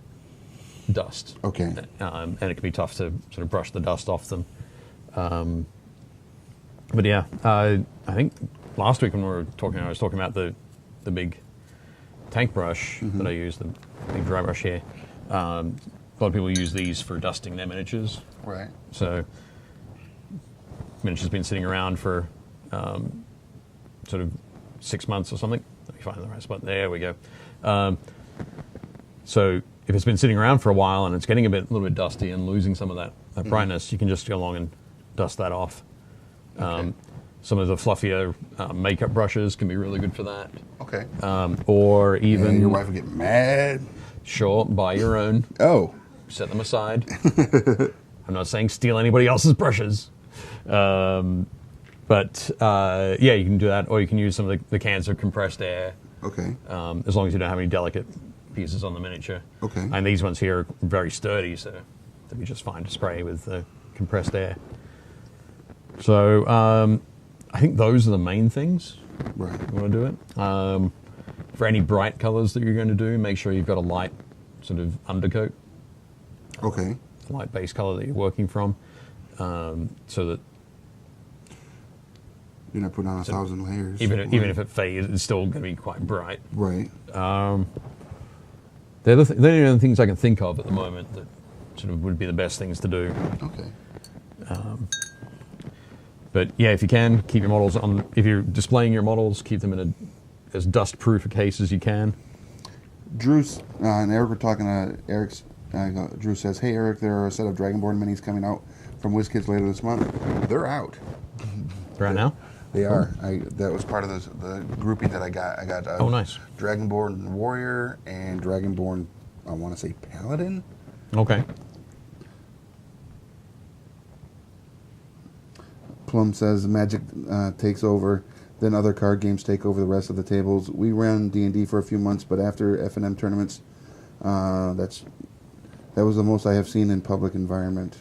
dust. Okay. And it can be tough to sort of brush the dust off them. But yeah, I think last week when we were talking, I was talking about the big tank brush that I use, the big dry brush here. A lot of people use these for dusting their miniatures. Right. So miniature's been sitting around for sort of 6 months or something. Let me find the right spot. There we go. So if it's been sitting around for a while and it's getting a little bit dusty and losing some of that brightness, you can just go along and dust that off. Okay. Some of the fluffier makeup brushes can be really good for that. Okay. Or even, And your wife would get mad. sure, buy your own, Oh. set them aside. I'm not saying steal anybody else's brushes. But yeah, you can do that, or you can use some of the cans of compressed air, Okay. as long as you don't have any delicate pieces on the miniature. Okay. And these ones here are very sturdy, so they'll be just fine to spray with compressed air. So I think those are the main things Right. you want to do it. For any bright colors that you're going to do, make sure you've got a light sort of undercoat, Okay. light base color that you're working from, so that You're not putting on 1,000 layers. even if it fades, it's still going to be quite bright. Right. They're the only things I can think of at the moment that sort of would be the best things to do. Okay. But yeah, if you can, keep your models on. If you're displaying your models, keep them in as dust-proof a case as you can. Drew's and Eric were talking to Eric's. Drew says, "Hey Eric, there are a set of Dragonborn minis coming out from WizKids later this month. They're out. Right now? They are. That was part of the grouping that I got. I got Oh, nice. Dragonborn Warrior and Dragonborn, I want to say Paladin. Okay. Plum says Magic takes over, then other card games take over the rest of the tables. We ran D&D for a few months, but after F&M tournaments, that was the most I have seen in public environment.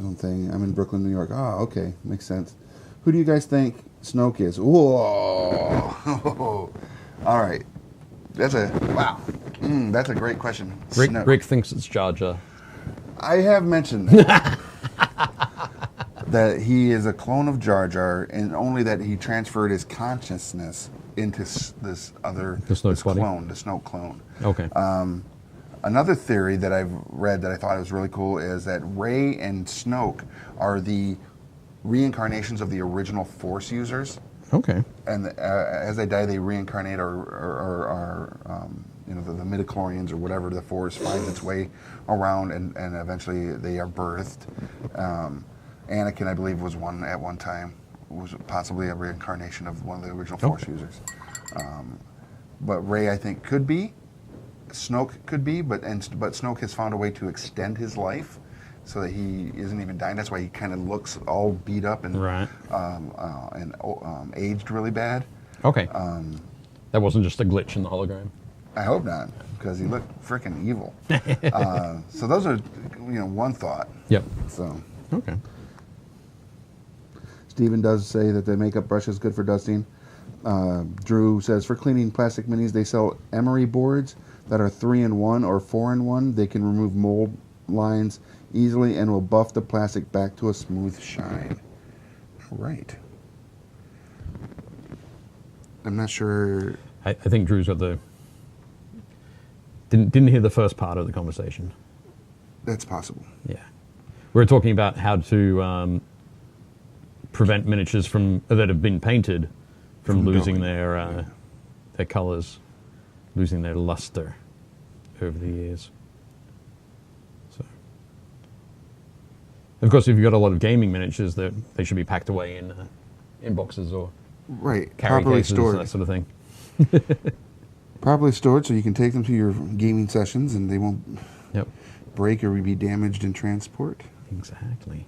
I'm in Brooklyn, New York. Oh, okay, makes sense. Who do you guys think Snoke is? Whoa! All right, that's a great question. Rick thinks it's Jar Jar. I have mentioned that, that he is a clone of Jar Jar, and only that he transferred his consciousness into this other The Snoke body? clone, the Snoke clone. Okay. Another theory that I've read that I thought was really cool is that Rey and Snoke are the reincarnations of the original Force users, Okay. and as they die, they reincarnate the midichlorians or whatever the Force finds its way around, and eventually they are birthed. Anakin, I believe, was one at one time, was possibly a reincarnation of one of the original Force users. But Rey, I think, could be. Snoke could be, but Snoke has found a way to extend his life so that he isn't even dying. That's why he kind of looks all beat up and Right. Aged really bad. Okay. That wasn't just a glitch in the hologram. I hope not, because he looked freaking evil. So those are, one thought. Yep. So Okay. Steven does say that the makeup brush is good for dusting. Drew says for cleaning plastic minis, they sell emery boards that are 3-in-1 or 4-in-1. They can remove mold lines easily and will buff the plastic back to a smooth shine. All right. I'm not sure. I think Drew's got the... Didn't hear the first part of the conversation. That's possible. Yeah. We were talking about how to prevent miniatures that have been painted from losing going. their colors, losing their luster over the years. So, of course, if you've got a lot of gaming miniatures, they should be packed away in boxes or Right. carry Properly cases, stored. that sort of thing. Properly stored so you can take them to your gaming sessions and they won't Yep. break or be damaged in transport. Exactly.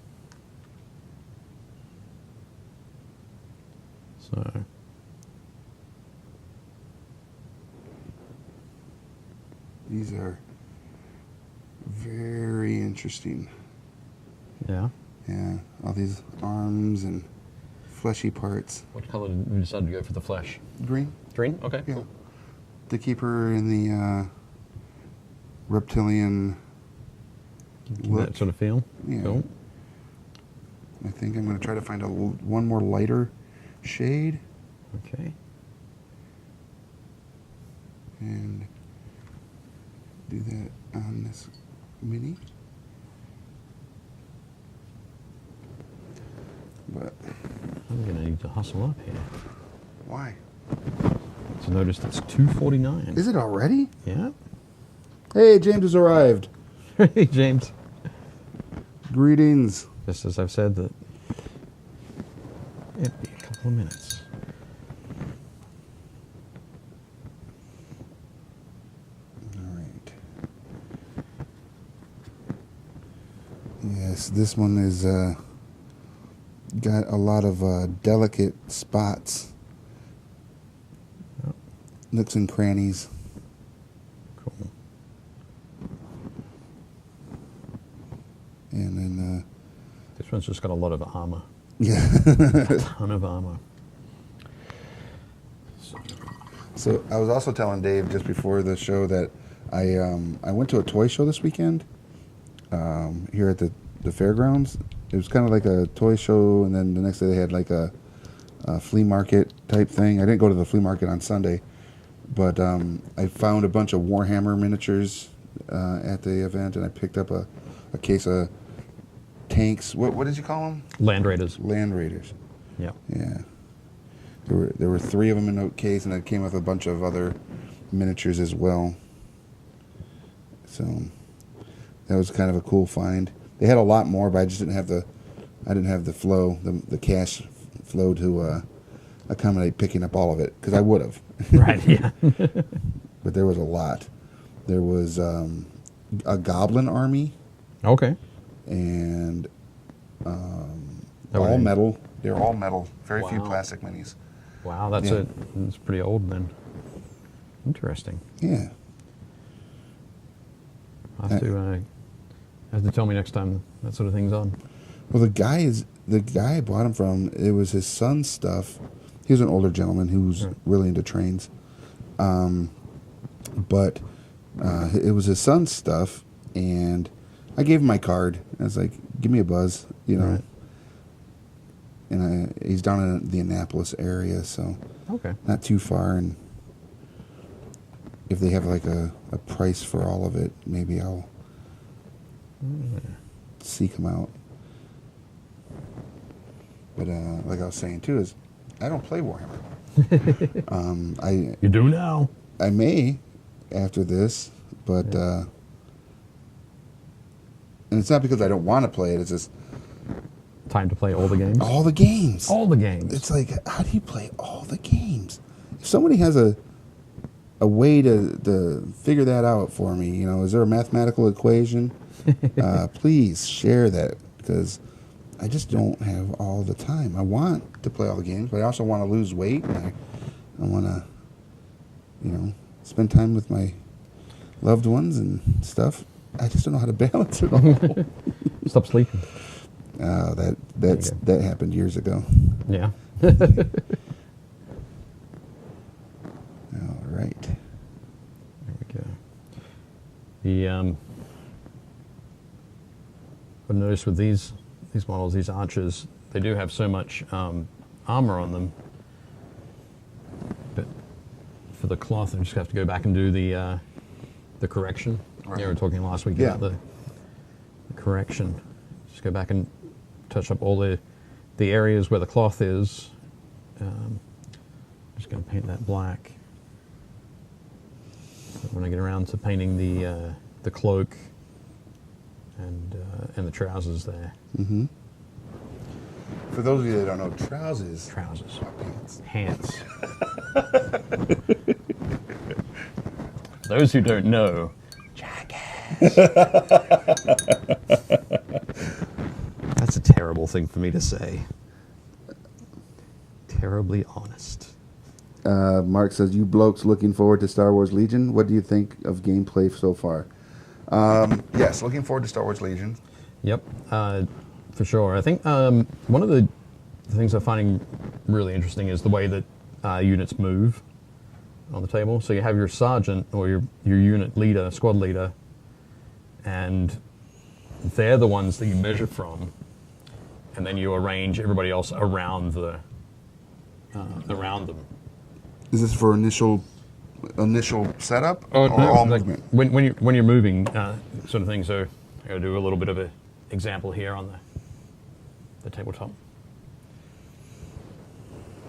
So, These are very interesting. yeah. Yeah, all these arms and fleshy parts. What color did we decide to go for the flesh? Green? Green? Okay, Yeah. cool. To keep her in the reptilian look. That sort of feel? Yeah. Cool. I think I'm going to try to find one more lighter shade Okay. and do that on this mini. But I'm going to need to hustle up here. why? So notice it's $2.49. Is it already? Yeah. Hey, James has arrived. Hey, James. Greetings. Just as I've said that it'd be a couple of minutes. All right. Yes, this one is got a lot of delicate spots, Yep. nooks and crannies. Cool. And then, This one's just got a lot of armor. yeah. A ton of armor. So I was also telling Dave just before the show that I went to a toy show this weekend here at the fairgrounds. It was kind of like a toy show, and then the next day they had like a flea market type thing. I didn't go to the flea market on Sunday, but I found a bunch of Warhammer miniatures at the event, and I picked up a case of tanks. What did you call them? Land Raiders. Land Raiders. Yeah. Yeah. There were 3 of them in a case, and it came with a bunch of other miniatures as well. So that was kind of a cool find. They had a lot more, but I just didn't have the flow, the cash flow to accommodate picking up all of it, because I would have. Right, yeah. But there was a lot. There was a goblin army. Okay. and Oh, all really? metal. They're all metal. Very few Wow. plastic minis. Wow, that's Yeah. it. It's pretty old then. Interesting. Yeah. I have to tell me next time that sort of thing's on. Well, the guy I bought him from. It was his son's stuff. He was an older gentleman who's Right. really into trains, but it was his son's stuff, and I gave him my card. I was like, "Give me a buzz," you know. Right. And he's down in the Annapolis area, so Okay. not too far. And if they have like a price for all of it, maybe I'll seek him out. But like I was saying too, is I don't play Warhammer. You do now. I may after this, but and it's not because I don't want to play it. It's just Time to play all the games. all the games. All the games. It's like, how do you play all the games? If somebody has a way to figure that out for me, you know, is there a mathematical equation? Please share that, because I just don't have all the time. I want to play all the games, but I also want to lose weight, and I want to, you know, spend time with my loved ones and stuff. I just don't know how to balance it all. Stop sleeping. That happened years ago. Yeah. All right. There we go. I've noticed with these models, these archers, they do have so much armor on them, but for the cloth, I just have to go back and do the correction. Right. Yeah, we were talking last week Yeah. about the correction. Just go back and touch up all the areas where the cloth is. Just going to paint that black. So when I get around to painting the cloak and the trousers there. Mm-hmm. For those of you that don't know, trousers. Trousers. Pants. Pants. Those who don't know, jackass. That's a terrible thing for me to say. Terribly honest. Mark says, "You blokes looking forward to Star Wars Legion? What do you think of gameplay so far?" Yes, looking forward to Star Wars Legion. Yep, for sure. I think one of the things I'm finding really interesting is the way that units move on the table. So you have your sergeant or your unit leader, squad leader, and they're the ones that you measure from, and then you arrange everybody else around around them. Is this for initial setup Oh, or no, all like movement? when you're moving, sort of thing. So I got to do a little bit of an example here on the tabletop.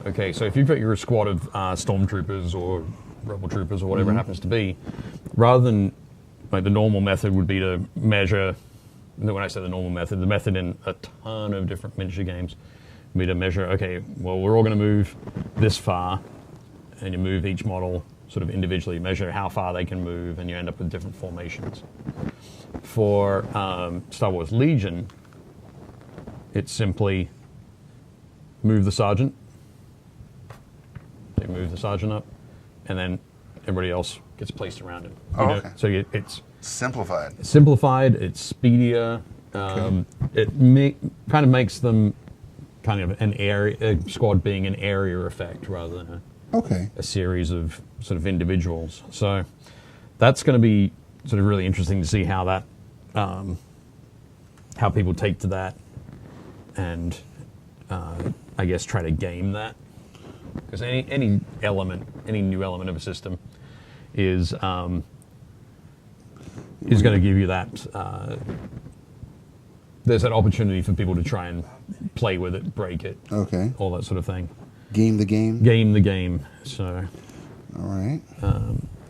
Okay, so if you've got your squad of stormtroopers or rebel troopers or whatever it happens to be, rather than like the normal method would be to measure. When I say the normal method, the method in a ton of different miniature games would be to measure. Okay, well we're all going to move this far. And you move each model sort of individually, measure how far they can move, and you end up with different formations. For Star Wars Legion, it's simply move the sergeant, they move the sergeant up, and then everybody else gets placed around him. Oh, okay. So it's Simplified. simplified, it's speedier, Okay. it kind of makes them kind of a squad being an area effect rather than Okay. a series of sort of individuals. So that's going to be sort of really interesting to see how that, how people take to that, and I guess try to game that. Because any new element of a system is going to give you that. There's that opportunity for people to try and play with it, break it, Okay. all that sort of thing. Game the game. Game the game. So All right.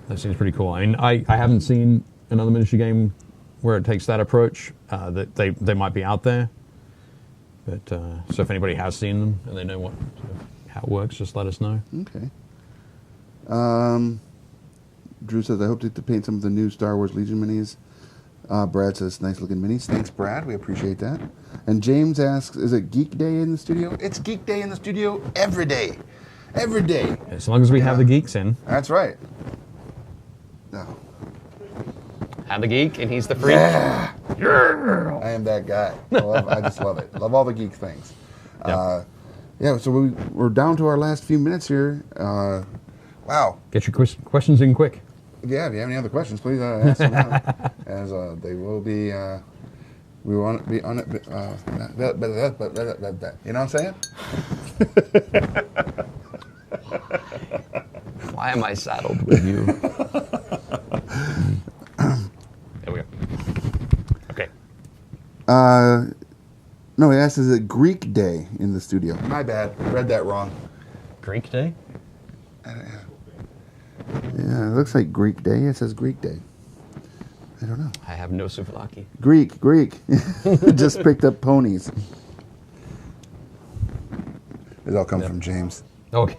that seems pretty cool. I mean, I haven't seen another miniature game where it takes that approach. That they might be out there, but so if anybody has seen them and they know how it works, just let us know. Okay. Drew says, "I hope to paint some of the new Star Wars Legion minis. Brad says, nice looking minis. Thanks, Brad. We appreciate that. And James asks, is it Geek Day in the studio? It's Geek Day in the studio every day. Every day. As long as we have the geeks in. That's right. No. I'm the geek, and he's the freak. Yeah. I am that guy. I just love it. Love all the geek things. Yep. Yeah, so we're down to our last few minutes here. Wow. Get your questions in quick. Yeah, if you have any other questions, please ask them now. As they will be, we want to be on it. You know what I'm saying? Why am I saddled with you? There we go. Okay. No, he asked, is it Greek Day in the studio? My bad. Read that wrong. Greek Day? Yeah, it looks like Greek Day. It says Greek Day. I don't know. I have no souvlaki. Greek. Just picked up ponies. It all comes from James. Okay.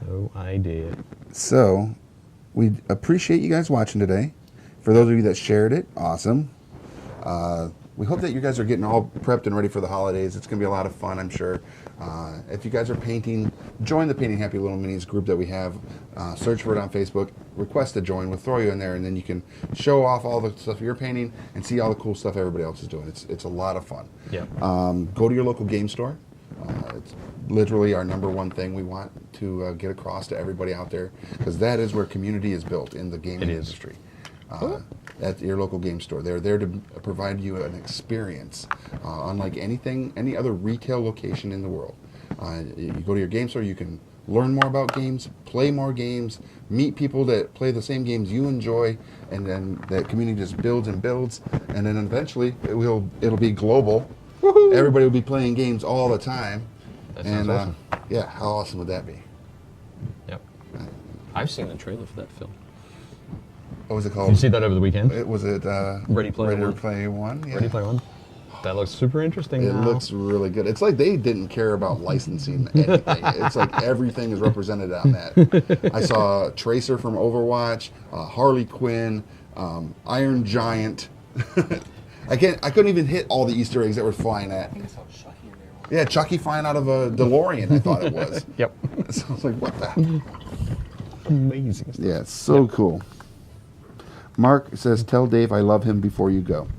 No idea. So, we appreciate you guys watching today. For those of you that shared it, awesome. We hope that you guys are getting all prepped and ready for the holidays. It's going to be a lot of fun, I'm sure. If you guys are painting, join the Painting Happy Little Minis group that we have. Search for it on Facebook. Request to join. We'll throw you in there, and then you can show off all the stuff you're painting and see all the cool stuff everybody else is doing. It's a lot of fun. Yeah. Go to your local game store. It's literally our number one thing we want to get across to everybody out there, because that is where community is built in the gaming industry. At your local game store. They're there to provide you an experience unlike any other retail location in the world. You go to your game store, you can learn more about games, play more games, meet people that play the same games you enjoy, and then that community just builds and builds, and then eventually it'll be global. Woo-hoo! Everybody will be playing games all the time. That sounds awesome. Yeah, how awesome would that be? Yep. I've seen the trailer for that film. What was it Did called? you see that over the weekend? Was it Ready Player One. Play One? Yeah. Ready Player One? That looks super interesting It now. looks really good. It's like they didn't care about licensing anything. It's like everything is represented on that. I saw Tracer from Overwatch, Harley Quinn, Iron Giant. I couldn't even hit all the Easter eggs that were flying at. I think I saw Chucky in there. Yeah, Chucky flying out of a DeLorean, I thought it was. Yep. So I was like, what the? Amazing stuff. Yeah, it's so cool. Mark says, tell Dave I love him before you go.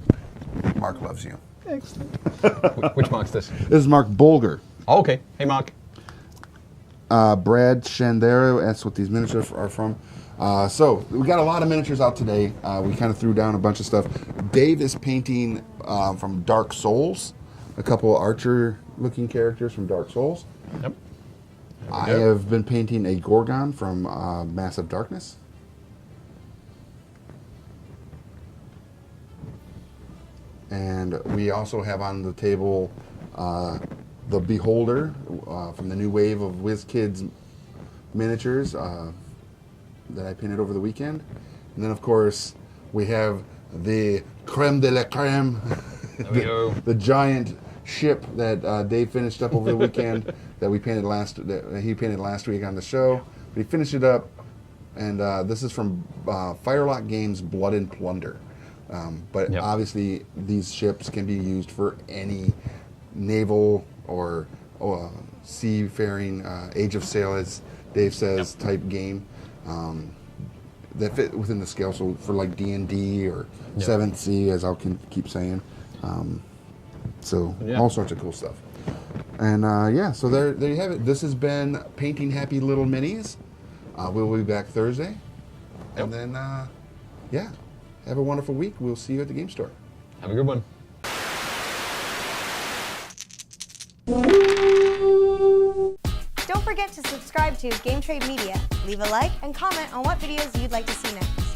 Mark loves you. Excellent. Which marks this? This is Mark Bolger. Oh, okay. Hey, Mark. Brad Shandero, that's what these miniatures are from. So we got a lot of miniatures out today. We kind of threw down a bunch of stuff. Dave is painting from Dark Souls, a couple archer-looking characters from Dark Souls. Yep. I have been painting a Gorgon from Massive Darkness. And we also have on the table the Beholder from the new wave of WizKids miniatures that I painted over the weekend. And then, of course, we have the creme de la creme, the giant ship that Dave finished up over the weekend that he painted last week on the show. But he finished it up, and this is from Firelock Games' Blood and Plunder. But obviously, these ships can be used for any naval or seafaring, Age of Sail, as Dave says, type game that fit within the scale. So for like D&D or 7th Sea, as I'll keep saying. All sorts of cool stuff. And so there you have it. This has been Painting Happy Little Minis. We'll be back Thursday. And then, have a wonderful week. We'll see you at the game store. Have a good one. Don't forget to subscribe to Game Trade Media. Leave a like and comment on what videos you'd like to see next.